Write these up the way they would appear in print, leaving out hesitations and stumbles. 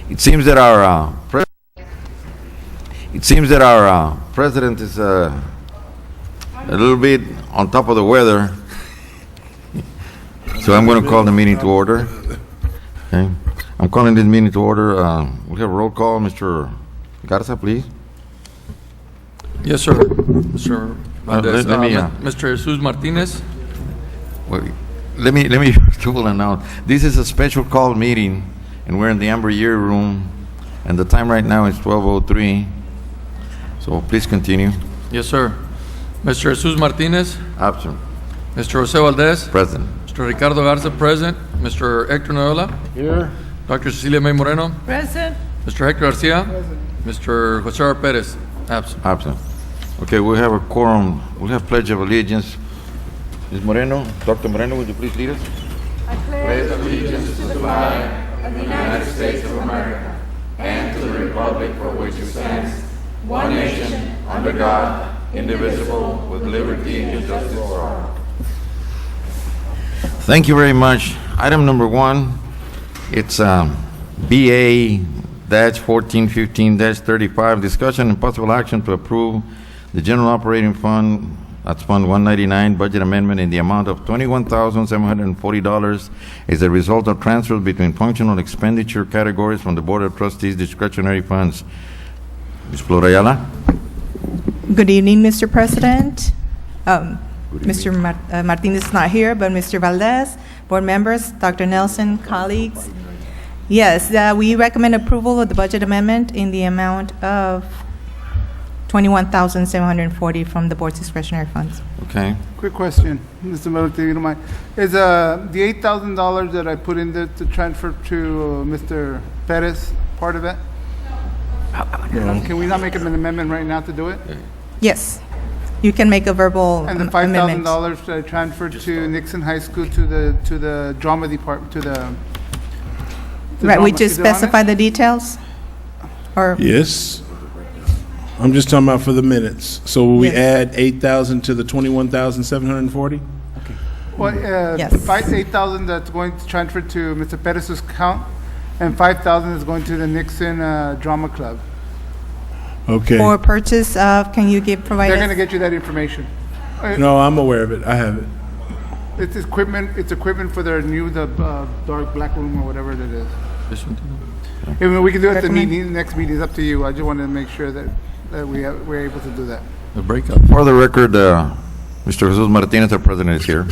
It seems that our president is a little bit on top of the weather, so I'm going to call the meeting to order. Okay, I'm calling this meeting to order. We have a roll call. Mr. Garza, please. Yes, sir. Mr. Valdez. let me, Mr. Jesus Martinez. Well, let me tool announce. This is a special call meeting, and we're in the Amber Year room, and the time right now is 12:03. So please continue. Yes, sir. Mr. Jesus Martinez. Absent. Mr. Jose Valdez. Present. Mr. Ricardo Garza, present. Mr. Hector Noyola. Here. Dr. Cecilia May Moreno. Present. Mr. Hector Garcia. Mr. Jose R. Perez. Absent. Absent. Okay, we have a quorum. We have Pledge of Allegiance. Ms. Moreno, Dr. Moreno, would you please lead us? I pledge allegiance to the flag of the United States of America and to the republic for which it stands, one nation, under God, indivisible, with liberty and justice for all. Thank you very much. Item number 1, it's BA-1415-35, discussion and possible action to approve the general operating fund, that's Fund 199, budget amendment in the amount of $21,740 as a result of transfers between functional expenditure categories from the Board of Trustees discretionary funds. Ms. Flora Ayala? Good evening, Mr. President. Mr. Martinez is not here, but Mr. Valdez, board members, Dr. Nelson, colleagues. Yes, we recommend approval of the budget amendment in the amount of $21,740 from the board's discretionary funds. Okay. Quick question, Mr. Miller, if you don't mind. Is the $8,000 that I put in there to transfer to Mr. Perez part of it? Can we not make an amendment right now to do it? Yes, you can make a verbal And the amendment. $5,000 that I transferred to Nixon High School to the drama department, to the Right, we drama- just is it on it? specify the details? Or, Yes. I'm just talking about for the minutes. So will we Yes. add 8,000 to the 21,740? Well, Yes. $8,000 that's going to transfer to Mr. Perez's account, and $5,000 is going to the Nixon Drama Club. Okay. for purchase of, can you provide They're us? going to get you that information. No, I'm aware of it. I have it. It's equipment for their new, dark black room or whatever it is. I mean, we can do it at the Recommend. meeting, next meeting, it's up to you. I just wanted to make sure that we're able to do that. The breakout. For the record, Mr. Jesus Martinez, our president, is here.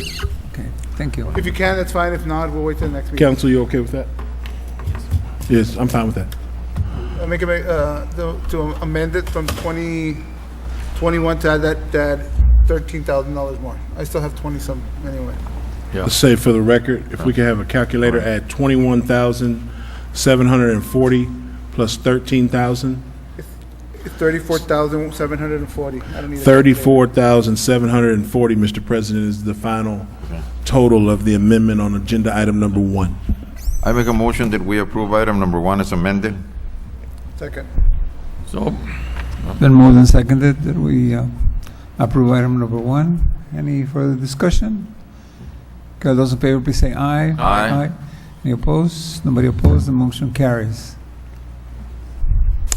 Okay, thank you. If you can, that's fine. If not, we'll wait till the next meeting. Council, you okay with that? Yes, I'm fine with that. I'll make to amend it from 2021 to add that $13,000 more. I still have 20-some anyway. Let's say for the record, if we could have a calculator at 21,740 plus 13,000, It's 34,740. I don't need a 34,740, Mr. President, is the final total of the amendment on agenda item number 1. I make a motion that we approve item number 1 as amended. second. So, Been moved and seconded that we approve item number 1. Any further discussion? Okay, those in favor, please say aye. Aye. Any opposed? Nobody opposed, the motion carries.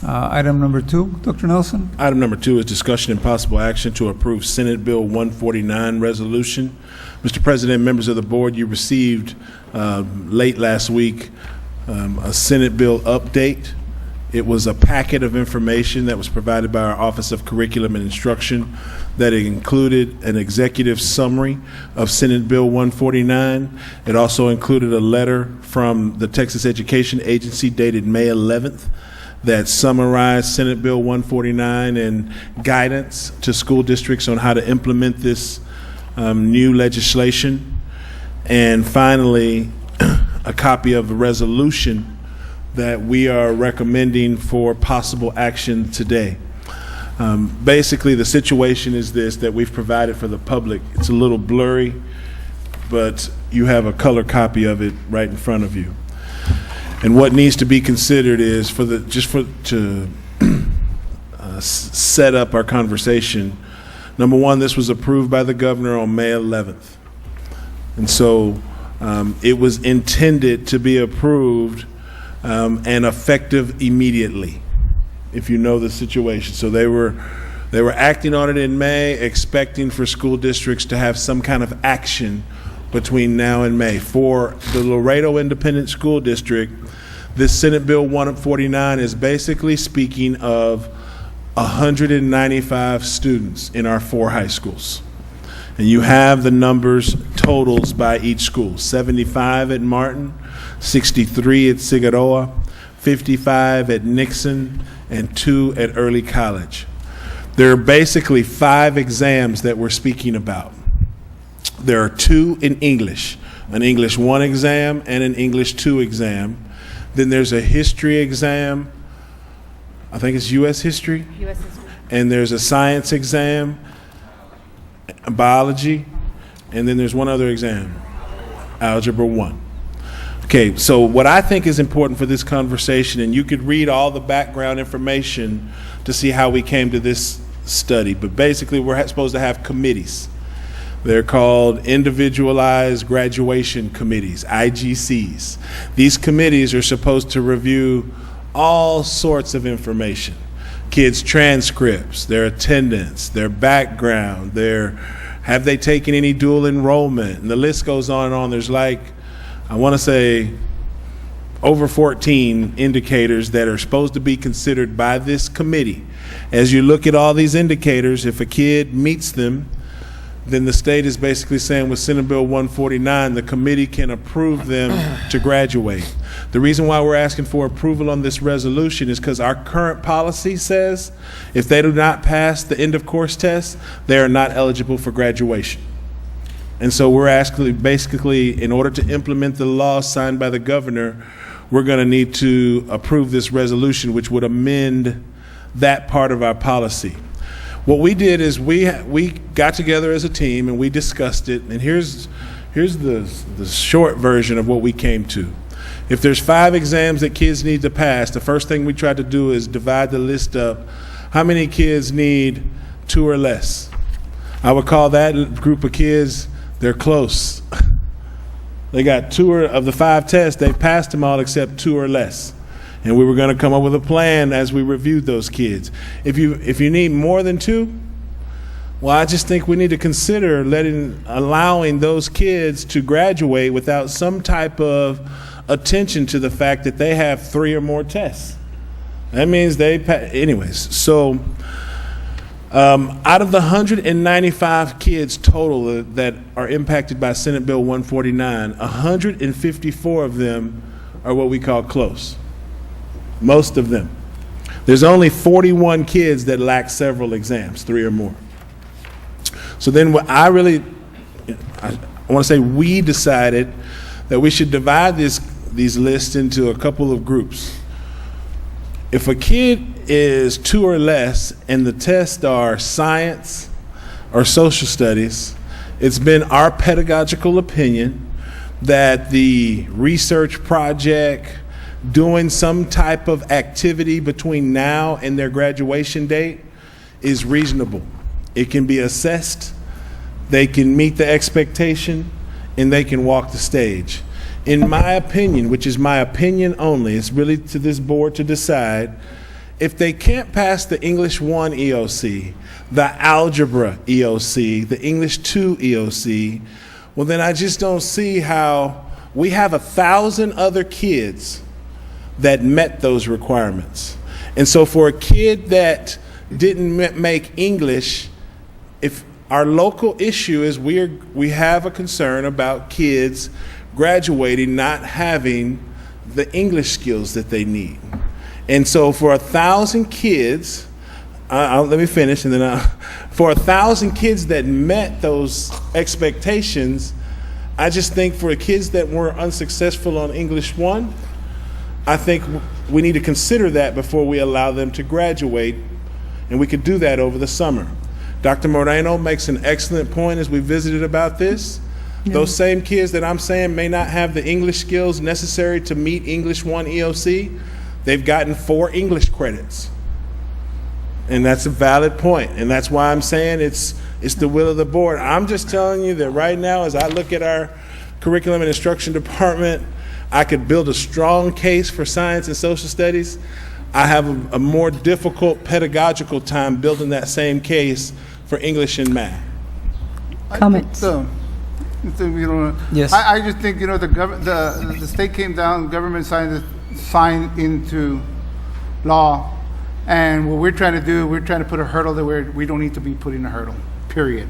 Item number 2, Dr. Nelson? Item number 2 is discussion and possible action to approve Senate Bill 149 resolution. Mr. President, members of the board, you received late last week a Senate bill update. It was a packet of information that was provided by our Office of Curriculum and Instruction that included an executive summary of Senate Bill 149. It also included a letter from the Texas Education Agency dated May 11th that summarized Senate Bill 149 and guidance to school districts on how to implement this new legislation. And finally, a copy of the resolution that we are recommending for possible action today. Basically, the situation is this, that we've provided for the public. It's a little blurry, but you have a color copy of it right in front of you. And what needs to be considered is to set up our conversation. Number one, this was approved by the governor on May 11th. And so it was intended to be approved and effective immediately, if you know the situation. So they were acting on it in May, expecting for school districts to have some kind of action between now and May. For the Laredo Independent School District, this Senate Bill 149 is basically speaking of 195 students in our 4 high schools. And you have the numbers, totals by each school: 75 at Martin, 63 at Figueroa, 55 at Nixon, and 2 at Early College. There are basically 5 exams that we're speaking about. There are 2 in English, an English 1 exam and an English 2 exam. Then there's a history exam, I think it's U.S. history. U.S. history. And there's a science exam, biology, and then there's one other exam, Algebra 1. Okay, so what I think is important for this conversation, and you could read all the background information to see how we came to this study, but basically we're supposed to have committees. They're called Individualized Graduation Committees, IGCs. These committees are supposed to review all sorts of information: kids' transcripts, their attendance, their background, have they taken any dual enrollment, and the list goes on and on. There's like, I want to say, over 14 indicators that are supposed to be considered by this committee. As you look at all these indicators, if a kid meets them, then the state is basically saying with Senate Bill 149, the committee can approve them to graduate. The reason why we're asking for approval on this resolution is because our current policy says if they do not pass the end of course test, they are not eligible for graduation. And so we're asking, basically, in order to implement the law signed by the governor, we're going to need to approve this resolution, which would amend that part of our policy. What we did is we got together as a team and we discussed it, and here's the short version of what we came to. If there's 5 exams that kids need to pass, the first thing we tried to do is divide the list up. How many kids need 2 or less? I would call that group of kids, they're close. They got 2 of the 5 tests, they've passed them all except 2 or less. And we were going to come up with a plan as we reviewed those kids. If you need more than 2, well, I just think we need to consider allowing those kids to graduate without some type of attention to the fact that they have 3 or more tests. That means anyways. So out of the 195 kids total that are impacted by Senate Bill 149, 154 of them are what we call close. Most of them. There's only 41 kids that lack several exams, 3 or more. So then I want to say we decided that we should divide these lists into a couple of groups. If a kid is 2 or less and the tests are science or social studies, it's been our pedagogical opinion that the research project, doing some type of activity between now and their graduation date is reasonable. It can be assessed, they can meet the expectation, and they can walk the stage. In my opinion, which is my opinion only, it's really to this board to decide, if they can't pass the English 1 EOC, the Algebra EOC, the English 2 EOC, well then I just don't see how we have 1,000 other kids that met those requirements. And so for a kid that didn't make English, if our local issue is we have a concern about kids graduating not having the English skills that they need. And so for 1,000 kids, let me finish, and then for 1,000 kids that met those expectations, I just think for kids that were unsuccessful on English 1, I think we need to consider that before we allow them to graduate, and we could do that over the summer. Dr. Moreno makes an excellent point as we visited about this. Yeah. Those same kids that I'm saying may not have the English skills necessary to meet English 1 EOC, they've gotten 4 English credits. And that's a valid point, and that's why I'm saying it's the will of the board. I'm just telling you that right now, as I look at our curriculum and instruction department, I could build a strong case for science and social studies. I have a more difficult pedagogical time building that same case for English and math. Comments? Yes. I just think, the state came down, government signed into law, and what we're trying to do, we're trying to put a hurdle that we don't need to be putting a hurdle, period.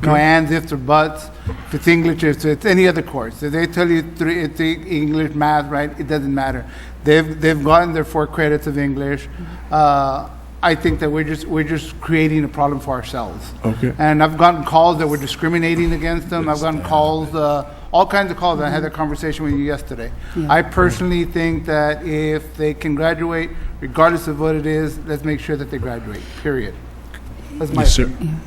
No ands, ifs, or buts. If it's English, if it's any other course. If they tell you it's English, math, right, it doesn't matter. They've gotten their 4 credits of English. I think that we're just creating a problem for ourselves. Okay. And I've gotten calls that we're discriminating against them. I've gotten calls, all kinds of calls. I had that conversation with you yesterday. Yeah. I personally think that if they can graduate, regardless of what it is, let's make sure that they graduate, period. That's my Yes, sir. opinion.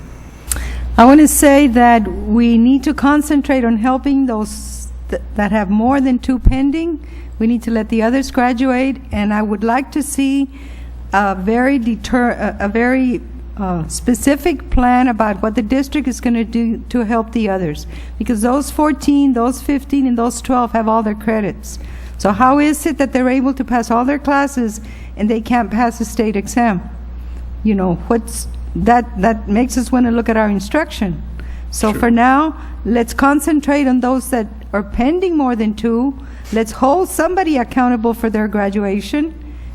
I want to say that we need to concentrate on helping those that have more than 2 pending. We need to let the others graduate, and I would like to see a very specific plan about what the district is going to do to help the others, because those 14, those 15, and those 12 have all their credits. So how is it that they're able to pass all their classes and they can't pass the state exam? You know, that makes us want to look at our instruction. So for now, let's concentrate on those that are pending more than 2. Let's hold somebody accountable for their graduation.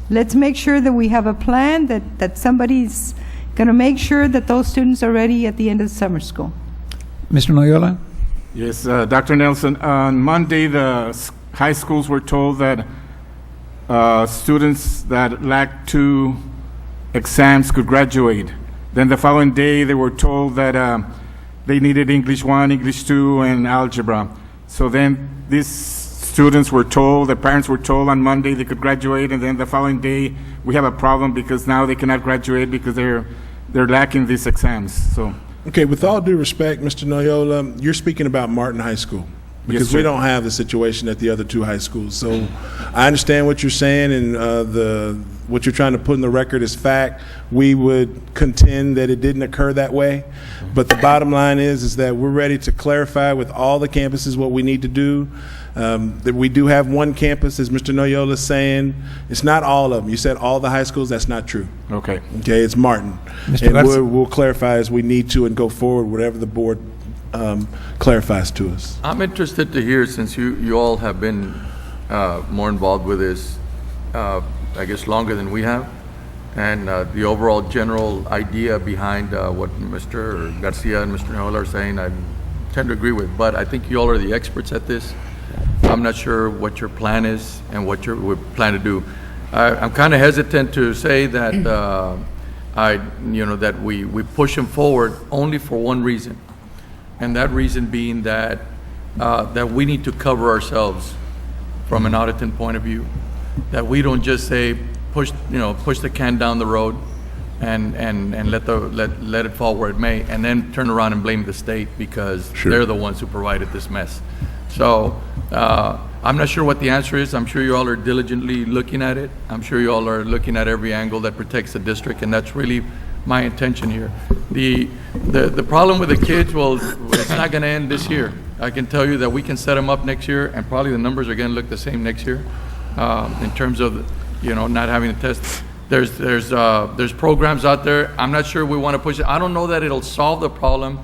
Let's make sure that we have a plan that somebody's going to make sure that those students are ready at the end of summer school. Mr. Noyola? Yes, Dr. Nelson, on Monday, the high schools were told that students that lacked 2 exams could graduate. Then the following day, they were told that they needed English 1, English 2, and algebra. So then these students were told, the parents were told on Monday they could graduate, and then the following day, we have a problem because now they cannot graduate because they're lacking these exams. So. Okay, with all due respect, Mr. Noyola, you're speaking about Martin High School, because Yes, we sir. don't have the situation at the other 2 high schools. So I understand what you're saying, and what you're trying to put in the record is fact. We would contend that it didn't occur that way, but the bottom line is that we're ready to clarify with all the campuses what we need to do. That we do have 1 campus, as Mr. Noyola is saying. It's not all of them. You said all the high schools. That's not true. Okay. Okay, it's Martin. Mr. And Garcia. we'll clarify as we need to and go forward, whatever the board clarifies to us. I'm interested to hear, since you all have been more involved with this, I guess longer than we have, and the overall general idea behind what Mr. Garcia and Mr. Noyola are saying, I tend to agree with, but I think you all are the experts at this. I'm not sure what your plan is and what you plan to do. I'm kind of hesitant to say that that we push them forward only for one reason, and that reason being that that we need to cover ourselves from an auditing point of view. That we don't just say push the can down the road and let it fall where it may, and then turn around and blame the state because they're the ones who provided this mess. So I'm not sure what the answer is. I'm sure you all are diligently looking at it. I'm sure you all are looking at every angle that protects the district, and that's really my intention here. The problem with the kids, well, it's not going to end this year. I can tell you that we can set them up next year, and probably the numbers are going to look the same next year in terms of not having to test. There's programs out there. I'm not sure we want to push it. I don't know that it'll solve the problem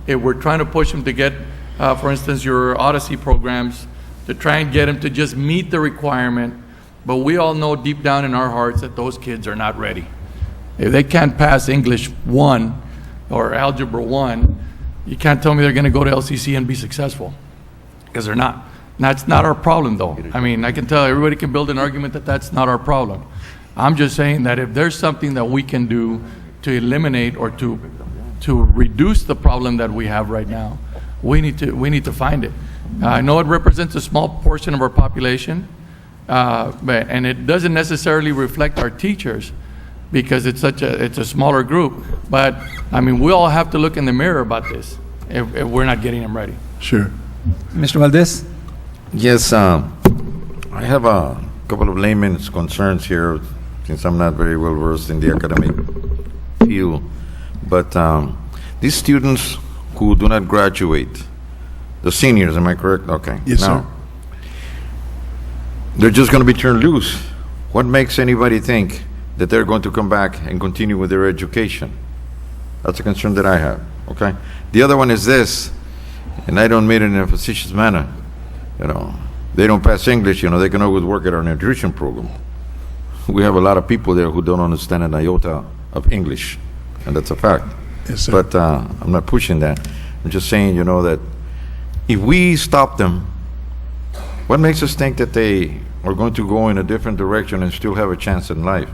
if we're trying to push them to get, for instance, your Odyssey programs, to try and get them to just meet the requirement. But we all know deep down in our hearts that those kids are not ready. If they can't pass English 1 or Algebra 1, you can't tell me they're going to go to LCC and be successful, because they're not. That's not our problem, though. I mean, I can tell everybody can build an argument that that's not our problem. I'm just saying that if there's something that we can do to eliminate or to reduce the problem that we have right now, we need to find it. I know it represents a small portion of our population, and it doesn't necessarily reflect our teachers because it's a smaller group. But I mean, we all have to look in the mirror about this if we're not getting them ready. Sure. Mr. Valdez? Yes, I have a couple of layman's concerns here, since I'm not very well versed in the academic field. But these students who do not graduate, the seniors, am I correct? Okay. Yes, sir. Now, they're just going to be turned loose. What makes anybody think that they're going to come back and continue with their education? That's a concern that I have, okay? The other one is this, and I don't mean it in a facetious manner. You know, they don't pass English, you know, they can always work at our nutrition program. We have a lot of people there who don't understand an iota of English, and that's a fact. Yes, sir. But I'm not pushing that. I'm just saying, you know, that if we stop them, what makes us think that they are going to go in a different direction and still have a chance in life?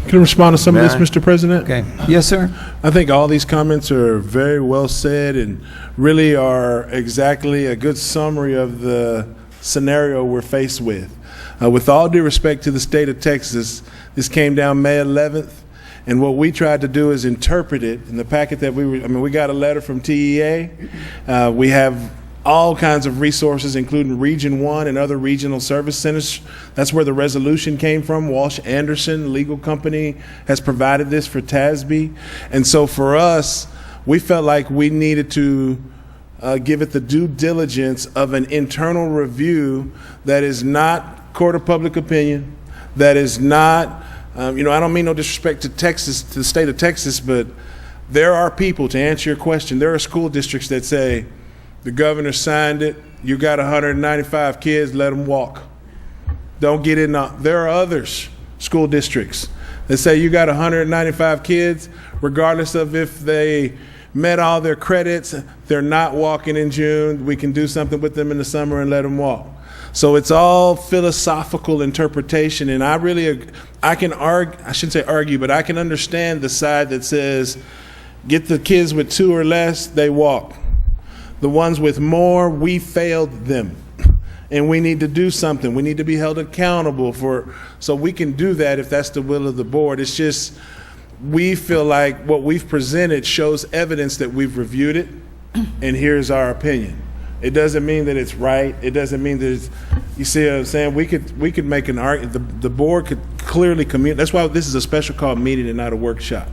Can I respond to some of this, May I? Mr. President? Okay. Yes, sir. I think all these comments are very well said and really are exactly a good summary of the scenario we're faced with. With all due respect to the state of Texas, this came down May 11th, and what we tried to do is interpret it in the packet that we got a letter from TEA. We have all kinds of resources, including Region 1 and other regional service centers. That's where the resolution came from. Walsh Anderson Legal Company has provided this for TASB. And so for us, we felt like we needed to give it the due diligence of an internal review that is not court of public opinion, that is not, I don't mean no disrespect to Texas, to the state of Texas, but there are people, to answer your question, there are school districts that say, the governor signed it, you got 195 kids, let them walk. Don't get in. There are others, school districts, that say you got 195 kids, regardless of if they met all their credits, they're not walking in June, we can do something with them in the summer and let them walk. So it's all philosophical interpretation, and I can argue, I shouldn't say argue, but I can understand the side that says, get the kids with 2 or less, they walk. The ones with more, we failed them. And we need to do something. We need to be held accountable so we can do that if that's the will of the board. It's just, we feel like what we've presented shows evidence that we've reviewed it, and here's our opinion. It doesn't mean that it's right. It doesn't mean that it's, you see what I'm saying? We could make an argument. The board could clearly communicate. That's why this is a special called meeting and not a workshop.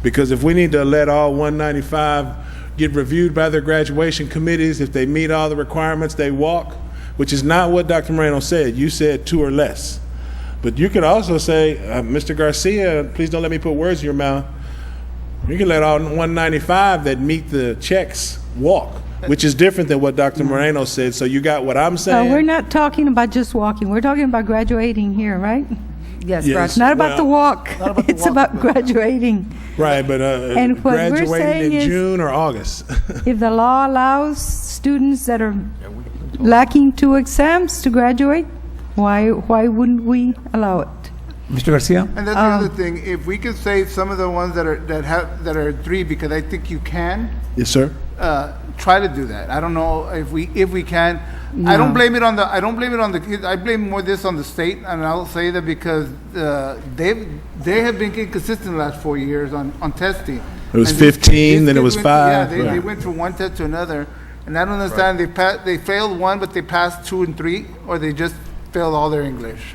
Because if we need to let all 195 get reviewed by their graduation committees, if they meet all the requirements, they walk, which is not what Dr. Moreno said. You said 2 or less. But you could also say, Mr. Garcia, please don't let me put words in your mouth. You can let all 195 that meet the checks walk, which is different than what Dr. Moreno said. So you got what I'm saying? We're not talking about just walking. We're talking about graduating here, right? Yes, Yes. It's not about the walk. It's about graduating. Right, but And what we're graduating saying in is- June or August? If the law allows students that are lacking 2 exams to graduate, why wouldn't we allow it? Mr. Garcia? And that's the other thing, if we could save some of the ones that are 3, because I think you can, Yes, sir. try to do that. I don't know if we can. I don't blame it on the kids. I blame more this on the state, and I'll say that because they have been inconsistent the last 4 years on testing. It was And 15, then it was kids 5. They Right. went from one test to another, and I don't understand. They failed 1, but they passed 2 and 3, or they just failed all their English.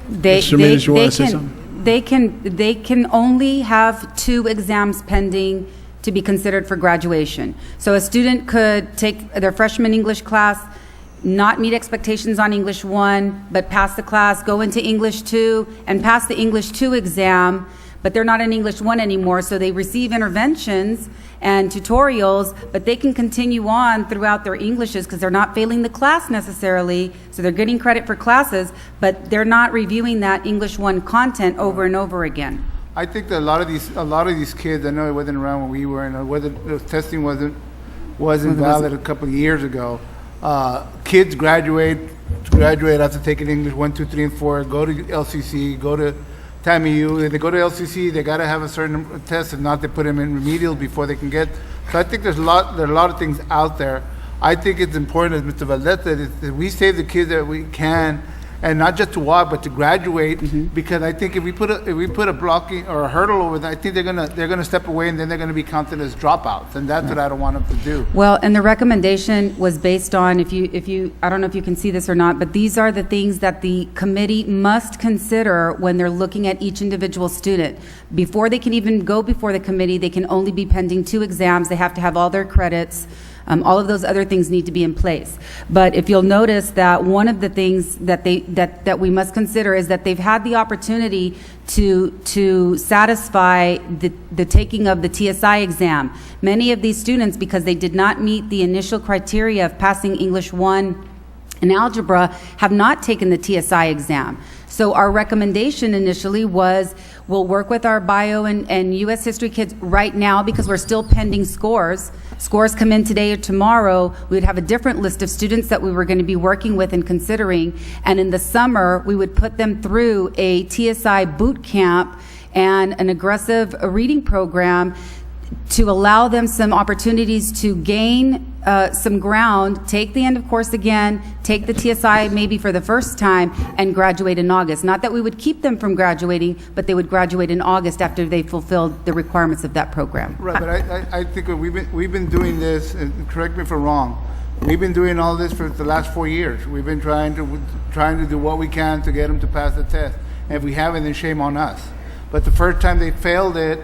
Mr. Ramirez, you wanna say something? They can only have 2 exams pending to be considered for graduation. So a student could take their freshman English class, not meet expectations on English 1, but pass the class, go into English 2, and pass the English 2 exam, but they're not in English 1 anymore, so they receive interventions and tutorials, but they can continue on throughout their Englishes because they're not failing the class necessarily, so they're getting credit for classes, but they're not reviewing that English 1 content over and over again. I think that a lot of these kids, I know it wasn't around when we were, and whether the testing wasn't valid a couple of years ago. Kids graduate after taking English 1, 2, 3, and 4, go to LCC, go to TAMU. If they go to LCC, they got to have a certain test. If not, they put them in remedial before they can get. So I think there are a lot of things out there. I think it's important, as Mr. Valdez said, that we save the kids that we can, and not just to walk, but to graduate. Because I think if we put a blocking or a hurdle over that, I think they're gonna step away, and then they're gonna be counted as dropouts, and that's what I don't want them to do. Well, and the recommendation was based on, if you, I don't know if you can see this or not, but these are the things that the committee must consider when they're looking at each individual student. Before they can even go before the committee, they can only be pending 2 exams. They have to have all their credits. All of those other things need to be in place. But if you'll notice that one of the things that that we must consider is that they've had the opportunity to satisfy the taking of the TSI exam. Many of these students, because they did not meet the initial criteria of passing English 1 and algebra, have not taken the TSI exam. So our recommendation initially was, we'll work with our bio and U.S. history kids right now because we're still pending scores. Scores come in today or tomorrow. We would have a different list of students that we were going to be working with and considering. And in the summer, we would put them through a TSI boot camp and an aggressive reading program to allow them some opportunities to gain some ground, take the end of course again, take the TSI maybe for the first time, and graduate in August. Not that we would keep them from graduating, but they would graduate in August after they fulfilled the requirements of that program. Right, but I think we've been doing this, and correct me if I'm wrong, we've been doing all this for the last 4 years. We've been trying to do what we can to get them to pass the test. And if we haven't, then shame on us. But the first time they failed it,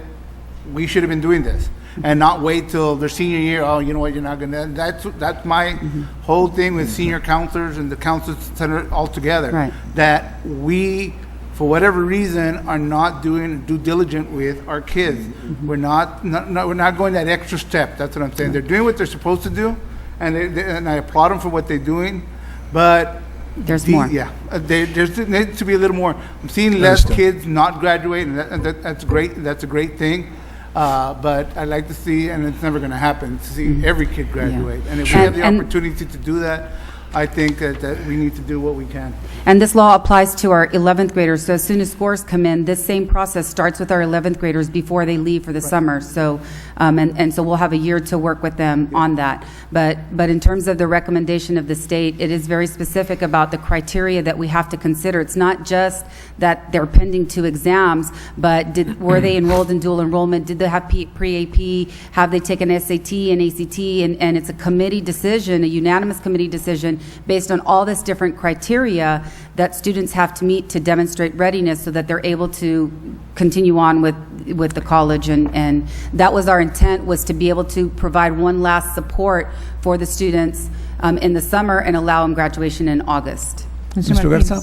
we should have been doing this and not wait till their senior year. Oh, you know what, you're not gonna. That's my whole thing with senior counselors and the counselor center altogether. Right. That we, for whatever reason, are not doing due diligent with our kids. We're not we're not going that extra step. That's what I'm saying. They're doing what they're supposed to do, and and I applaud them for what they're doing, but. There's more. Yeah, there needs to be a little more. I'm seeing less kids not graduate, and that's great. That's a great thing. But I like to see, and it's never going to happen, to see every kid graduate. Yeah. And if we have the opportunity to do that, I think that we need to do what we can. And this law applies to our 11th graders, so as soon as scores come in, this same process starts with our 11th graders before they leave for the summer. So, and so we'll have a year to work with them on that. But in terms of the recommendation of the state, it is very specific about the criteria that we have to consider. It's not just that they're pending 2 exams, but were they enrolled in dual enrollment? Did they have pre-AP? Have they taken SAT and ACT? And it's a committee decision, a unanimous committee decision based on all this different criteria that students have to meet to demonstrate readiness so that they're able to continue on with the college. And that was our intent, was to be able to provide one last support for the students in the summer and allow them graduation in August. Mr. Garza?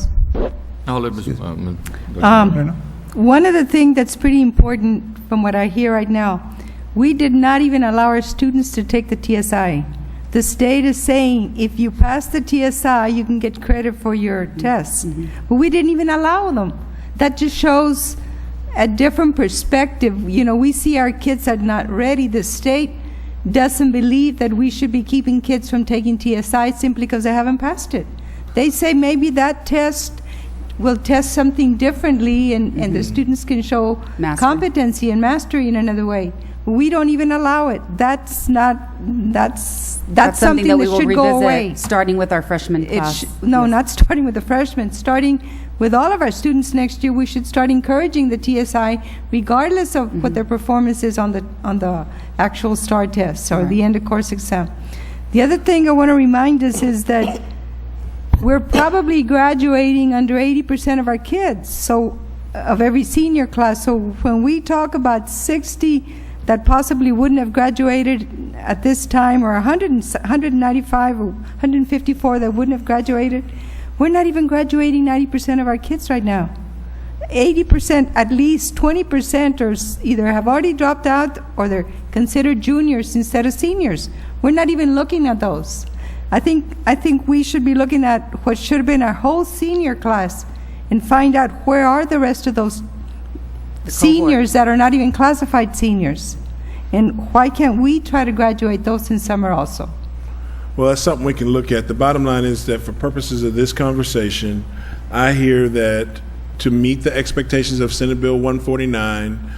I'll let Ms. One of the things that's pretty important from what I hear right now, we did not even allow our students to take the TSI. The state is saying if you pass the TSI, you can get credit for your tests. But we didn't even allow them. That just shows a different perspective. You know, we see our kids are not ready. The state doesn't believe that we should be keeping kids from taking TSI simply because they haven't passed it. They say maybe that test will test something differently and the students can show competency and mastery in another way. We don't even allow it. That's something that we will should go away. revisit, starting with our freshman class. Not starting with the freshmen. Starting with all of our students next year, we should start encouraging the TSI, regardless of what their performance is on the actual STAR tests or the end of course exam. The other thing I want to remind us is that we're probably graduating under 80% of our kids, so of every senior class. So when we talk about 60 that possibly wouldn't have graduated at this time, or 195 or 154 that wouldn't have graduated, we're not even graduating 90% of our kids right now. 80%, at least 20% are either have already dropped out or they're considered juniors instead of seniors. We're not even looking at those. I think we should be looking at what should have been our whole senior class and find out where are the rest of those seniors that are not even classified seniors, and why can't we try to graduate those in summer also? Well, that's something we can look at. The bottom line is that for purposes of this conversation, I hear that to meet the expectations of Senate Bill 149,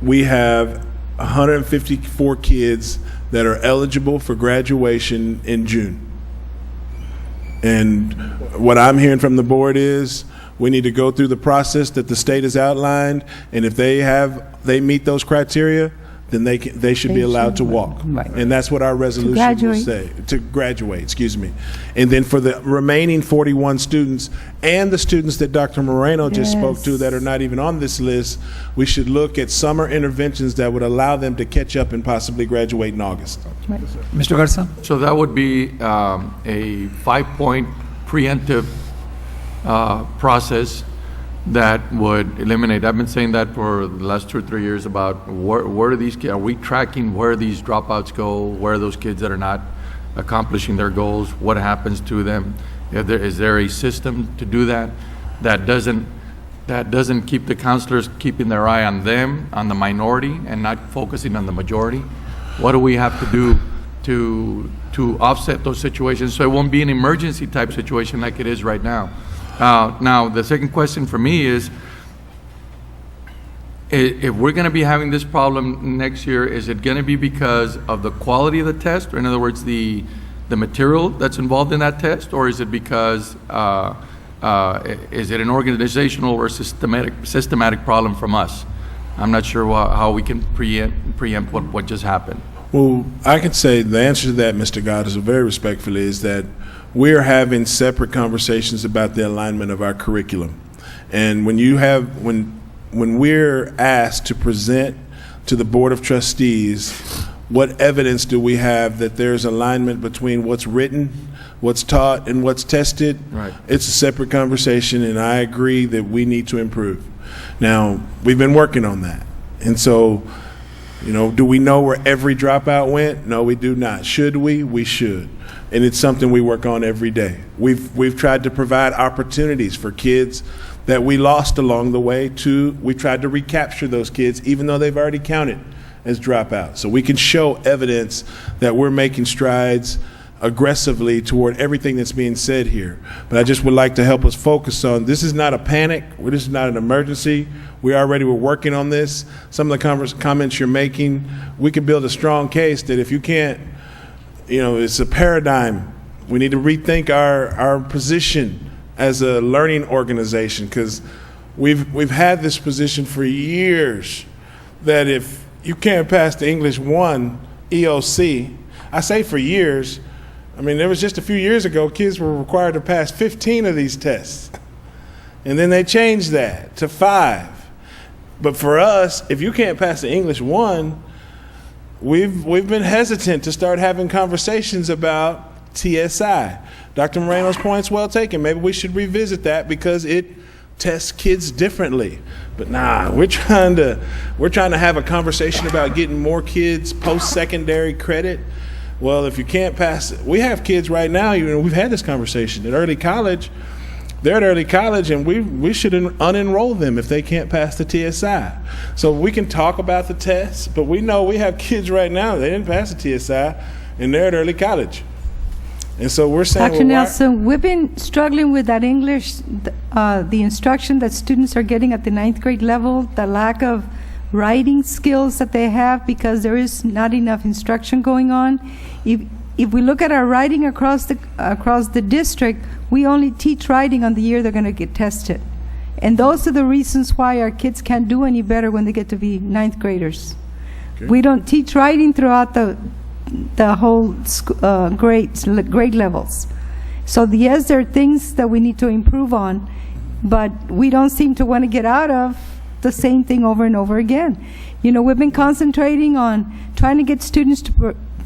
we have 154 kids that are eligible for graduation in June. And what I'm hearing from the board is we need to go through the process that the state has outlined, and if they meet those criteria, then they should be allowed to walk. Right. And that's what our resolution will graduate. say. To graduate, excuse me. And then for the remaining 41 students and the students that Dr. Moreno just spoke to that are not even on this list, we should look at summer interventions that would allow them to catch up and possibly graduate in August. Mr. Garza? So that would be a 5-point preemptive process that would eliminate. I've been saying that for the last 2 or 3 years about where are these kids, are we tracking where these dropouts go, where are those kids that are not accomplishing their goals, what happens to them? Is there a system to do that that doesn't keep the counselors keeping their eye on them, on the minority, and not focusing on the majority? What do we have to do to offset those situations so it won't be an emergency type situation like it is right now? Now, the second question for me is, if we're going to be having this problem next year, is it going to be because of the quality of the test, or in other words, the material that's involved in that test, or is it because, is it an organizational or systematic problem from us? I'm not sure how we can preempt what just happened. Well, I can say the answer to that, Mr. Goddard, very respectfully, is that we're having separate conversations about the alignment of our curriculum. And when we're asked to present to the Board of Trustees, what evidence do we have that there's alignment between what's written, what's taught, and what's tested? Right. It's a separate conversation, and I agree that we need to improve. Now, we've been working on that. And so, do we know where every dropout went? No, we do not. Should we? We should. And it's something we work on every day. We've tried to provide opportunities for kids that we lost along the way we tried to recapture those kids, even though they've already counted as dropouts. So we can show evidence that we're making strides aggressively toward everything that's being said here. But I just would like to help us focus on, this is not a panic, this is not an emergency. We're working on this. Some of the comments you're making, we can build a strong case that if you can't, it's a paradigm. We need to rethink our position as a learning organization, because we've had this position for years that if you can't pass the English 1 EOC, I say for years, there was just a few years ago, kids were required to pass 15 of these tests. And then they changed that to 5. But for us, if you can't pass the English 1, we've been hesitant to start having conversations about TSI. Dr. Moreno's point's well taken. Maybe we should revisit that because it tests kids differently. But we're trying to have a conversation about getting more kids post-secondary credit. Well, if you can't pass it, we have kids right now, we've had this conversation at early college. They're at early college, and we should unenroll them if they can't pass the TSI. So we can talk about the tests, but we know we have kids right now, they didn't pass the TSI, and they're at early college. And so we're saying, Dr. Nelson, we've been struggling with that English, the instruction that students are getting at the 9th grade level, the lack of writing skills that they have because there is not enough instruction going on. If we look at our writing across the district, we only teach writing on the year they're going to get tested. And those are the reasons why our kids can't do any better when they get to be 9th graders. Okay. We don't teach writing throughout the whole grade levels. So yes, there are things that we need to improve on, but we don't seem to want to get out of the same thing over and over again. We've been concentrating on trying to get students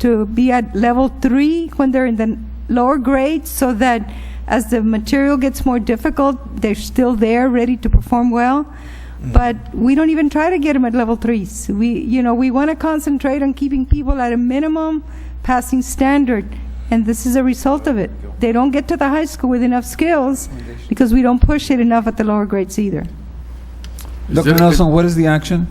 to be at level 3 when they're in the lower grades, so that as the material gets more difficult, they're still there, ready to perform well. But we don't even try to get them at level 3s. We want to concentrate on keeping people at a minimum passing standard, and this is a result of it. They don't get to the high school with enough skills because we don't push it enough at the lower grades either. Dr. Nelson, what is the action?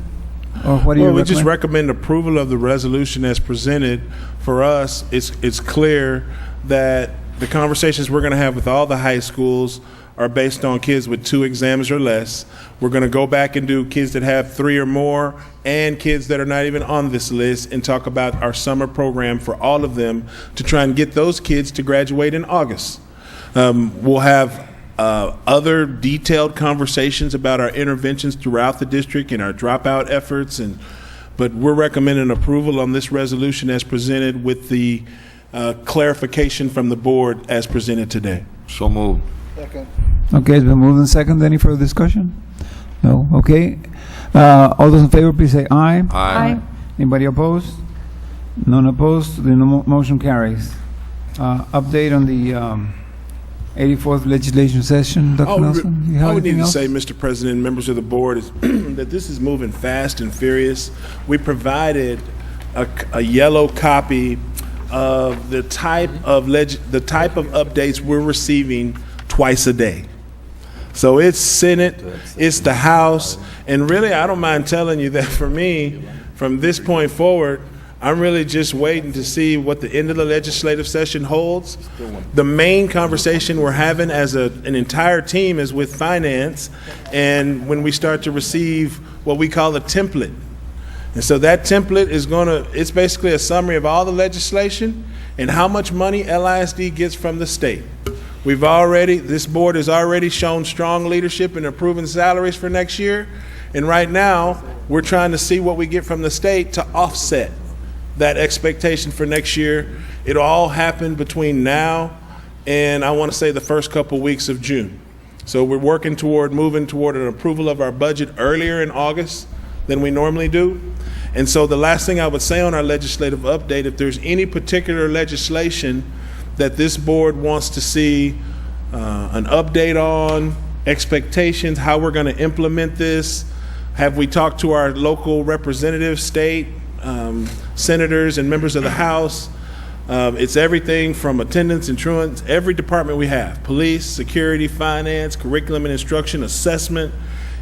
Or what do you we just recommend approval of the resolution as presented. For us, it's clear that the conversations we're going to have with all the high schools are based on kids with 2 exams or less. We're going to go back and do kids that have 3 or more and kids that are not even on this list and talk about our summer program for all of them to try and get those kids to graduate in August. We'll have other detailed conversations about our interventions throughout the district and our dropout efforts and But we're recommending approval on this resolution as presented with the clarification from the board as presented today. So moved. Okay, it's been moved and seconded. Any further discussion? No? Okay. All those in favor, please say aye. Aye. Anybody opposed? None opposed. The motion carries. Update on the 84th legislation session, Dr. Nelson? You have All we need anything to else? say, Mr. President, and members of the board, is that this is moving fast and furious. We provided a yellow copy of the type of updates we're receiving twice a day. So it's Senate, it's the House, and really, I don't mind telling you that for me, from this point forward, I'm really just waiting to see what the end of the legislative session holds. The main conversation we're having as an entire team is with finance, and when we start to receive what we call a template. And so that template is it's basically a summary of all the legislation and how much money LISD gets from the state. This board has already shown strong leadership in approving salaries for next year, and right now, we're trying to see what we get from the state to offset that expectation for next year. It'll all happen between now and I want to say the first couple weeks of June. So we're moving toward an approval of our budget earlier in August than we normally do. And so the last thing I would say on our legislative update, if there's any particular legislation that this board wants to see an update on, expectations, how we're going to implement this, have we talked to our local representatives, state, senators and members of the House. It's everything from attendance and truants, every department we have, police, security, finance, curriculum and instruction, assessment.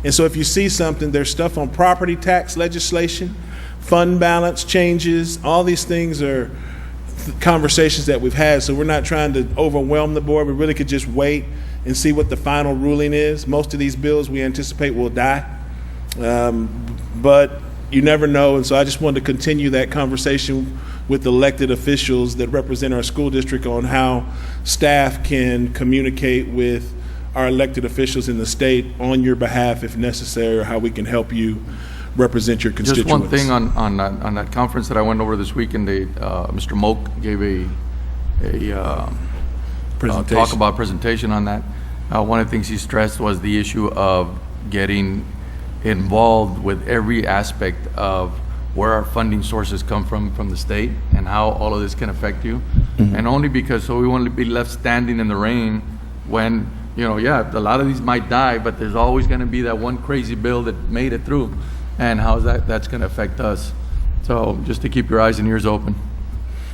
And so if you see something, there's stuff on property tax legislation, fund balance changes, all these things are conversations that we've had. So we're not trying to overwhelm the board. We really could just wait and see what the final ruling is. Most of these bills we anticipate will die. But you never know, and so I just wanted to continue that conversation with elected officials that represent our school district on how staff can communicate with our elected officials in the state on your behalf if necessary, or how we can help you represent your constituents. Just one thing on that conference that I went over this weekend, Mr. Moak gave a presentation on that. One of the things he stressed was the issue of getting involved with every aspect of where our funding sources come from the state and how all of this can affect you. Mm-hmm. And only because, so we want to be left standing in the rain when, a lot of these might die, but there's always going to be that one crazy bill that made it through, and how that's going to affect us. So just to keep your eyes and ears open.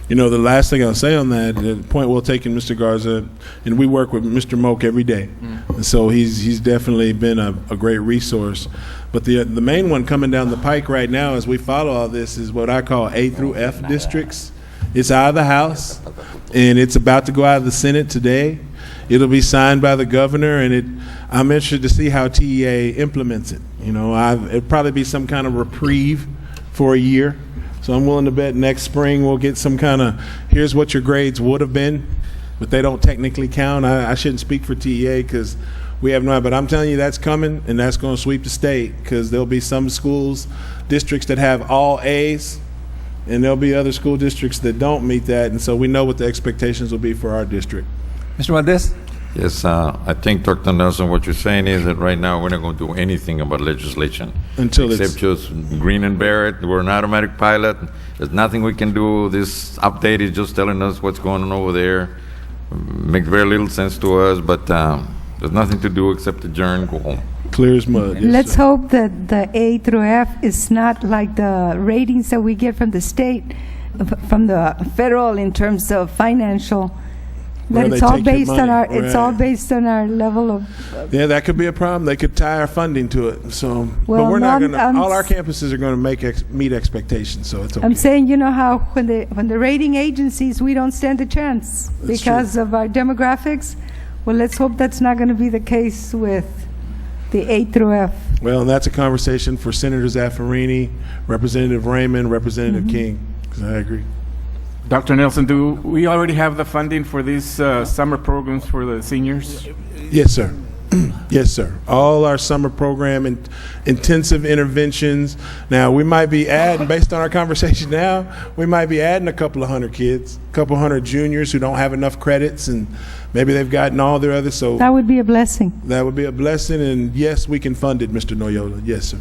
The last thing I'll say on that, the point well taken, Mr. Garza, and we work with Mr. Moak every day. And so he's definitely been a great resource. But the main one coming down the pike right now as we follow all this is what I call A through F districts. It's out of the House, and it's about to go out of the Senate today. It'll be signed by the governor, and I'm interested to see how TEA implements it. It'll probably be some kind of reprieve for a year. So I'm willing to bet next spring we'll get some kind of, here's what your grades would have been, but they don't technically count. I shouldn't speak for TEA because we have no, but I'm telling you that's coming, and that's going to sweep the state, because there'll be some districts that have all A's, and there'll be other school districts that don't meet that, and so we know what the expectations will be for our district. Mr. Valdez? Yes, I think, Dr. Nelson, what you're saying is that right now we're not going to do anything about legislation. Except just grin and bear it. We're an automatic pilot. There's nothing we can do. This update is just telling us what's going on over there. Makes very little sense to us, but there's nothing to do except adjourn, go home. Clear as mud. Yes, Let's sir. hope that the A through F is not like the ratings that we get from the state, from the federal in terms of financial. Where That they it's all take your based on money. our, it's all Right. based on our level of. Yeah, that could be a problem. They could tie our funding to it. So, Well, but we're not no, going to. I'm All our s- campuses are going to meet expectations. So it's okay. I'm saying, how when the rating agencies, we don't stand a chance That's because of our demographics. Well, let's hope that's not going to be the case with the A through F. Well, and that's a conversation for Senator Zaffarini, Representative Raymond, Representative King. 'Cause I agree. Dr. Nelson, do we already have the funding for these summer programs for the seniors? Yes, sir. Yes, sir. All our summer program and intensive interventions. Now, we might be adding, based on our conversation now, we might be adding a couple of hundred kids, a couple hundred juniors who don't have enough credits, and maybe they've gotten all their others. So That would be a blessing. that would be a blessing. And yes, we can fund it, Mr. Noyola. Yes, sir.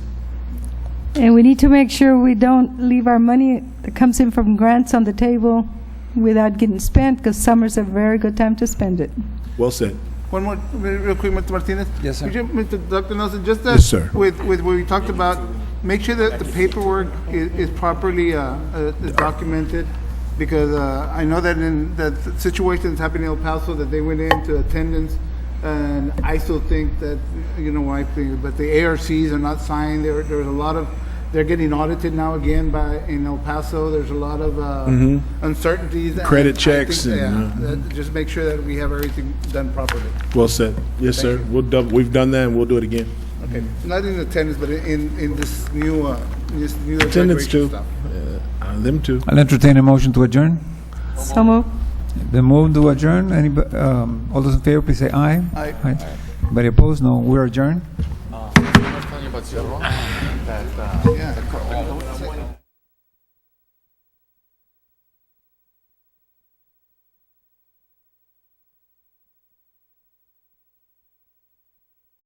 And we need to make sure we don't leave our money that comes in from grants on the table without getting spent, because summer's a very good time to spend it. Well said. One more, real quick, Mr. Martinez. Yes, sir. Could you, Dr. Nelson, just Yes, sir. with what we talked about, make sure that the paperwork is properly documented, because I know that in that situations happening in El Paso, that they went into attendance, and I still think that, but the ARCs are not signed. There's a lot of, they're getting audited now again in El Paso. There's a lot of uncertainties. and Credit I checks think, and, that just make sure that we have everything done properly. Well said. Yes, sir. We've done that, and we'll do it again. Okay, not in attendance, but in this new Attendance graduation too. stuff. Them too. I'll entertain a motion to adjourn. So moved. The move to adjourn. All those in favor, please say aye. Aye. Anybody opposed? No. We're adjourned. Yeah.